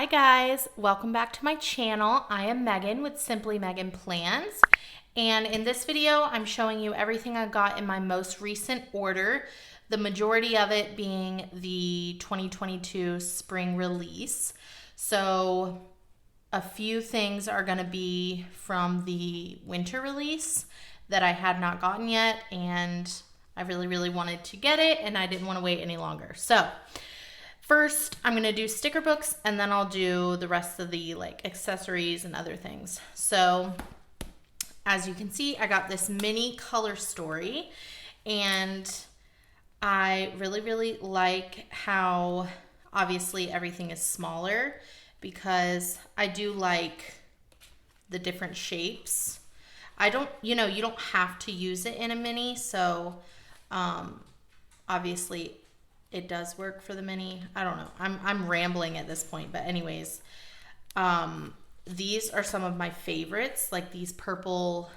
Hi guys, welcome back to my channel. I am Megan with Simply Megan Plans, and in this video I'm showing you everything I got in my most recent order, the majority of it being the 2022 spring release. So a few things are going to be from the winter release that I had not gotten yet, and I really wanted to get it and I didn't want to wait any longer. So first, I'm going to do sticker books, and then I'll do the rest of the accessories and other things. So as you can see, I got this mini color story, and I really like how obviously everything is smaller, because I do like the different shapes. I don't, you don't have to use it in a mini, so obviously it does work for the mini. I don't know. I'm rambling at this point, but anyways, these are some of my favorites, like these purple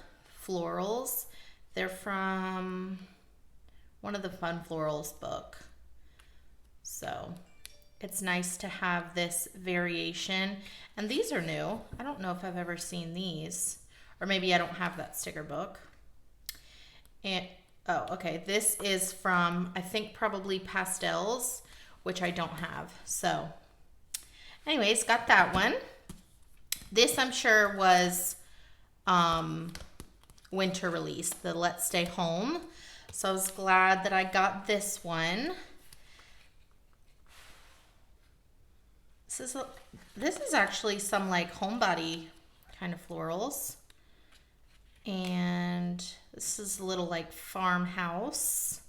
florals. They're from one of the Fun Florals book. So it's nice to have this variation. And these are new. I don't know if I've ever seen these, or maybe I don't have that sticker book. And oh, okay. This is from, I think, probably Pastels, which I don't have. So anyways, got that one. This I'm sure was winter release, the Let's Stay Home. So I was glad that I got this one. This is actually some like homebody kind of florals. And this is a little like farmhouse.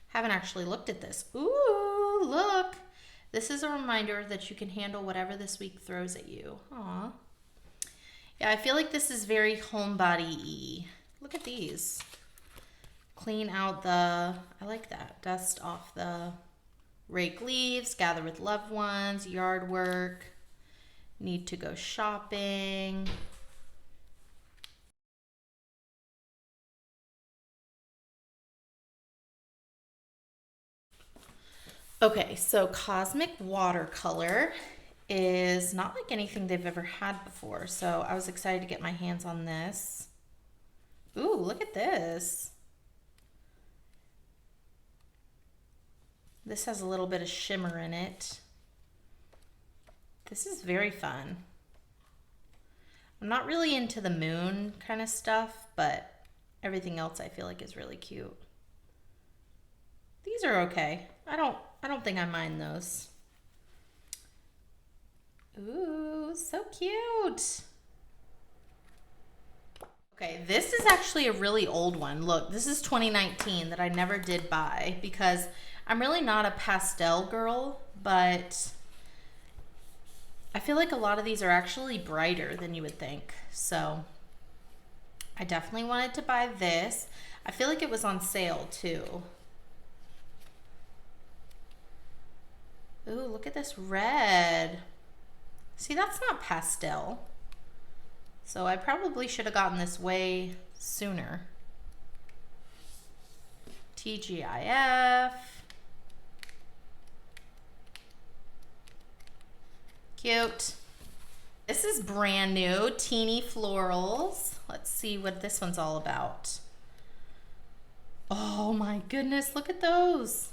Haven't actually looked at this. Ooh, look. This is a reminder that you can handle whatever this week throws at you. Aw. Yeah, I feel like this is very homebody-y. Look at these. Clean out the, I like that, dust off the rake leaves, gather with loved ones, yard work, need to go shopping. Okay, so Cosmic Watercolor is not like anything they've ever had before, so I was excited to get my hands on this. Ooh, look at this. This has a little bit of shimmer in it. This is very fun. I'm not really into the moon kind of stuff, but everything else I feel like is really cute. These are okay. I don't think I mind those. Ooh, so cute. Okay, this is actually a really old one. Look, this is 2019 that I never did buy because I'm really not a pastel girl, but I feel like a lot of these are actually brighter than you would think. So I definitely wanted to buy this. I feel like it was on sale too. Ooh, look at this red. See, that's not pastel. So I probably should have gotten this way sooner. TGIF. Cute. This is brand new, Teeny Florals. Let's see what this one's all about. Oh my goodness, look at those.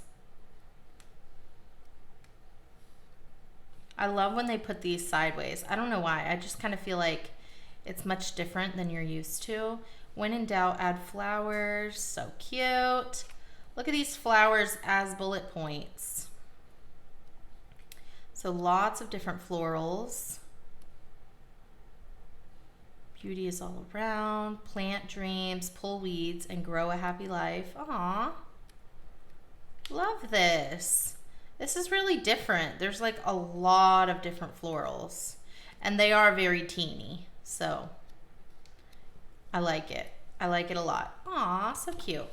I love when they put these sideways. I don't know why. I just kind of feel like it's much different than you're used to. When in doubt, add flowers. So cute. Look at these flowers as bullet points. So lots of different florals. Beauty is all around. Plant dreams, pull weeds, and grow a happy life. Aww. Love this. This is really different. There's like a lot of different florals, and they are very teeny, so I like it. I like it a lot. Aw, so cute.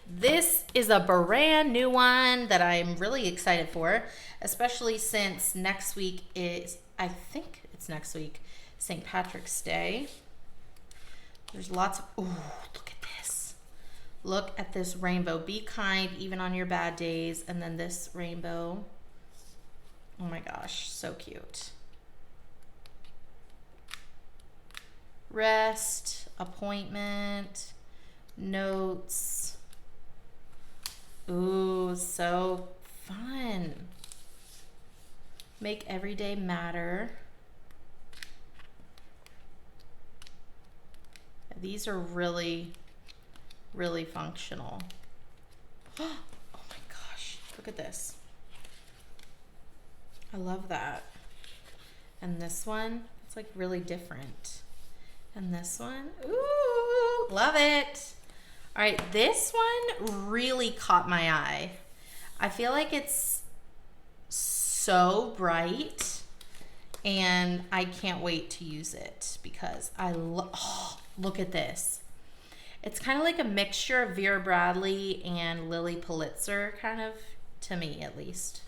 This is a brand new one that I'm really excited for, especially since next week is, I think it's next week, St. Patrick's Day. There's lots of, ooh, look at this. Look at this rainbow. Be kind even on your bad days. And then this rainbow. Oh my gosh, so cute. Rest, appointment, notes. Ooh, so fun. Make every day matter. These are really, really functional. Oh my gosh, look at this. I love that. And this one, it's like really different. And this one, ooh, love it. All right, this one really caught my eye. I feel like it's so bright and I can't wait to use it because oh, look at this. It's kind of like a mixture of Vera Bradley and Lily Pulitzer, kind of, to me at least.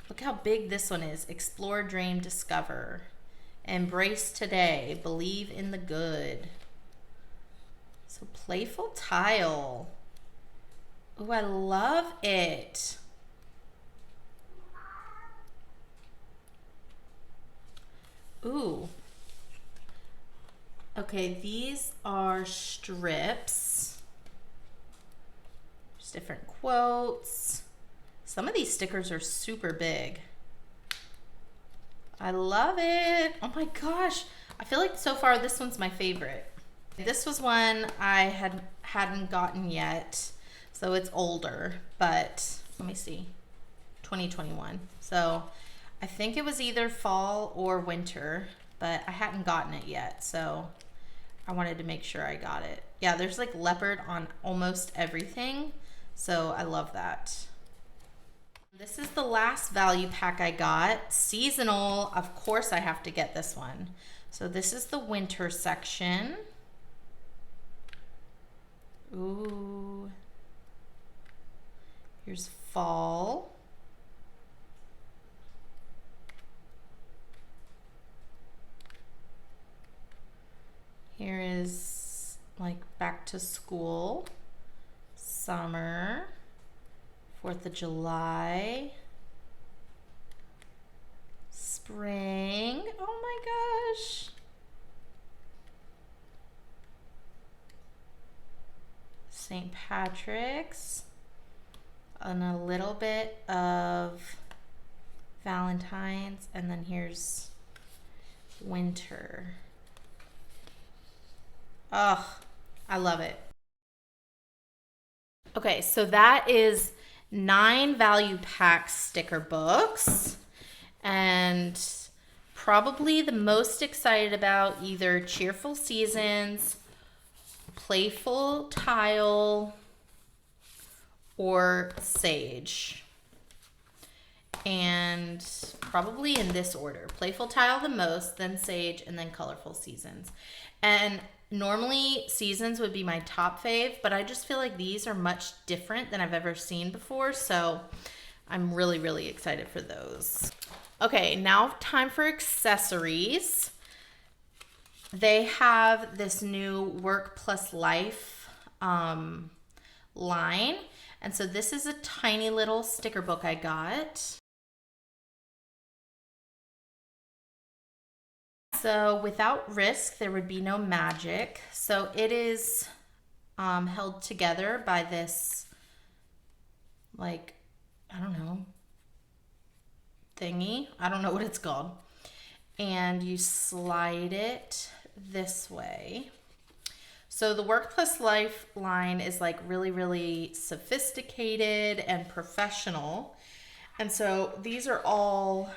Look how big this one is. Explore, dream, discover. Embrace today. Believe in the good. So playful tile. Oh, I love it. Ooh. Okay, these are strips. There's different quotes. Some of these stickers are super big. I love it. Oh my gosh. I feel like so far this one's my favorite. This was one I hadn't gotten yet, so it's older, but let me see. 2021. So I think it was either fall or winter, but I hadn't gotten it yet, so I wanted to make sure I got it. Yeah, there's like leopard on almost everything, so I love that. This is the last value pack I got. Seasonal, of course I have to get this one. So this is the winter section. Ooh. Here's fall. Here is like back to school, summer, 4th of July, spring. Oh my gosh. St. Patrick's, and a little bit of Valentine's, and then here's winter. Oh, I love it. Okay, so that is 9 value pack sticker books, and probably the most excited about either Cheerful Seasons, Playful Tile, or Sage. And probably in this order: Playful Tile the most, then Sage, and then Colorful Seasons. And normally Seasons would be my top fave, but I just feel like these are much different than I've ever seen before, so I'm really, really excited for those. Okay, now time for accessories. They have this new Work Plus Life line, and so this is a tiny little sticker book I got. So without risk, there would be no magic. So it is held together by this, like, I don't know, thingy. I don't know what it's called. And you slide it this way. So the Work Plus Life line is like really, really sophisticated and professional. And so these are all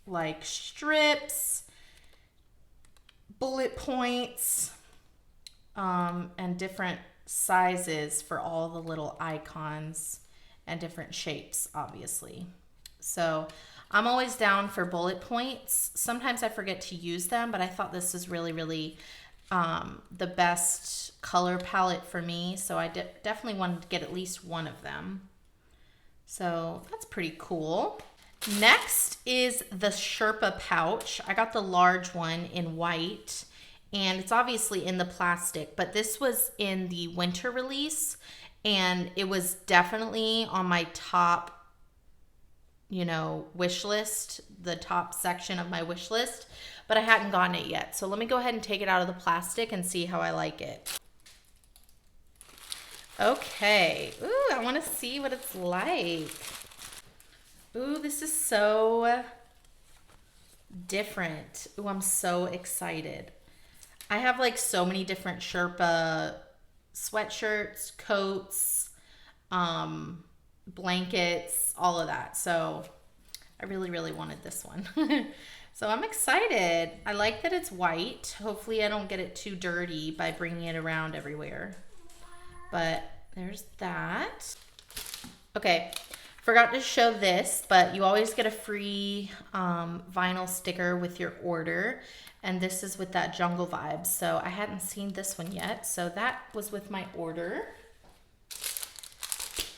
like strips, bullet points, and different sizes for all the little icons and different shapes, obviously. So I'm always down for bullet points. Sometimes I forget to use them, but I thought this is really, really the best color palette for me. So I definitely wanted to get at least one of them. So that's pretty cool. Next is the Sherpa pouch. I got the large one in white, and it's obviously in the plastic, but this was in the winter release, and it was definitely on my top you know, wish list, the top section of my wish list, but I hadn't gotten it yet. So let me go ahead and take it out of the plastic and see how I like it. Okay. Ooh, I want to see what it's like. Ooh, this is so different. Ooh, I'm so excited. I have like so many different Sherpa sweatshirts, coats, blankets, all of that. So I really, really wanted this one. So I'm excited. I like that it's white. Hopefully I don't get it too dirty by bringing it around everywhere. But there's that. Okay, forgot to show this, but you always get a free vinyl sticker with your order. And this is with that Jungle Vibes. So I hadn't seen this one yet. So that was with my order.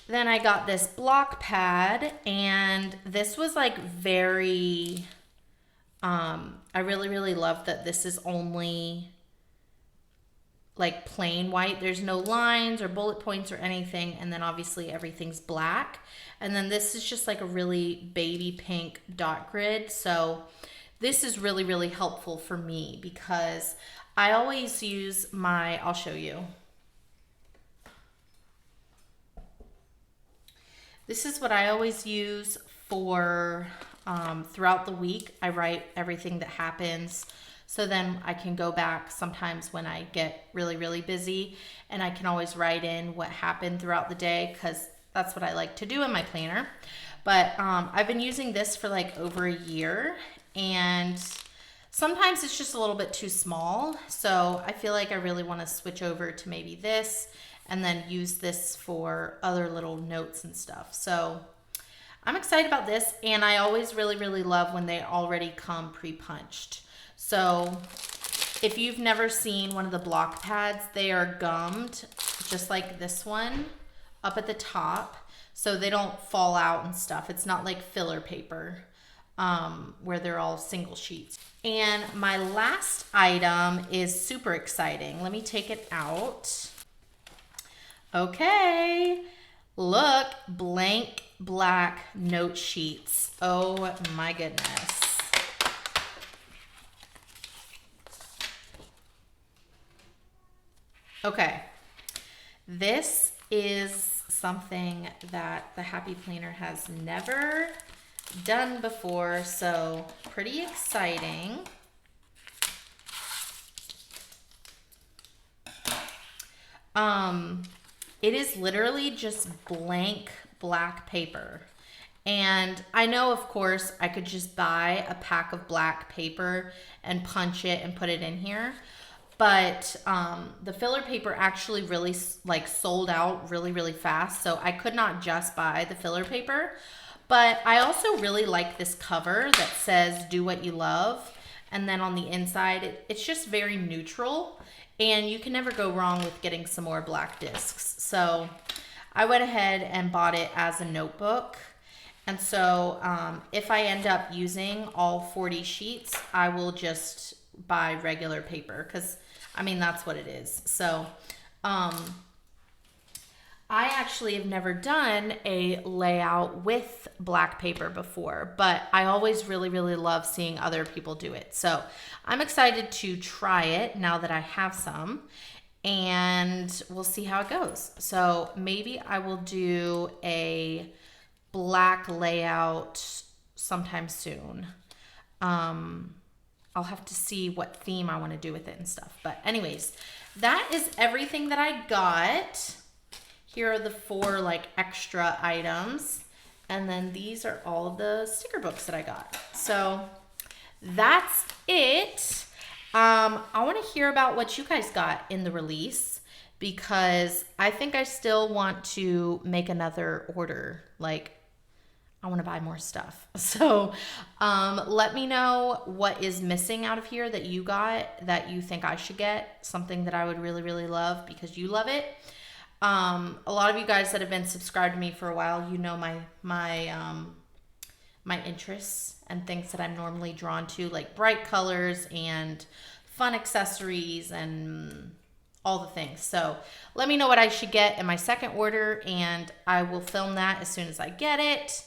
Then I got this block pad, and this was like very, I really, really love that this is only like plain white. There's no lines or bullet points or anything. And then obviously everything's black. And then this is just like a really baby pink dot grid. So this is really, really helpful for me because I always use my, I'll show you. This is what I always use for throughout the week. I write everything that happens. So then I can go back sometimes when I get really, really busy, and I can always write in what happened throughout the day because that's what I like to do in my planner. But I've been using this for like over a year, and sometimes it's just a little bit too small. So I feel like I really want to switch over to maybe this and then use this for other little notes and stuff. So I'm excited about this, and I always really, really love when they already come pre-punched. So if you've never seen one of the block pads, they are gummed just like this one up at the top so they don't fall out and stuff. It's not like filler paper where they're all single sheets. And my last item is super exciting. Let me take it out. Okay, look, blank black note sheets. Oh my goodness. Okay, this is something that the Happy Planner has never done before, so pretty exciting. It is literally just blank black paper. And I know, of course, I could just buy a pack of black paper and punch it and put it in here. But the filler paper actually really like sold out really, really fast. So I could not just buy the filler paper. But I also really like this cover that says do what you love. And then on the inside, it's just very neutral. And you can never go wrong with getting some more black discs. So I went ahead and bought it as a notebook. And so if I end up using all 40 sheets, I will just buy regular paper because, I mean, that's what it is. So I actually have never done a layout with black paper before, but I always really, really love seeing other people do it. So I'm excited to try it now that I have some, and we'll see how it goes. So maybe I will do a black layout sometime soon. I'll have to see what theme I want to do with it and stuff. But anyways, that is everything that I got. Here are the 4 like extra items. And then these are all the sticker books that I got. So that's it. I want to hear about what you guys got in the release because I think I still want to make another order. Like, I want to buy more stuff. So let me know what is missing out of here that you got that you think I should get. Something that I would really, really love because you love it. A lot of you guys that have been subscribed to me for a while, you know my interests and things that I'm normally drawn to, like bright colors and fun accessories and all the things. So let me know what I should get in my second order, and I will film that as soon as I get it.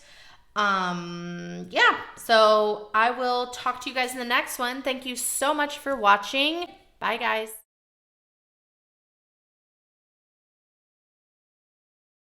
Yeah, so I will talk to you guys in the next one. Thank you so much for watching. Bye, guys.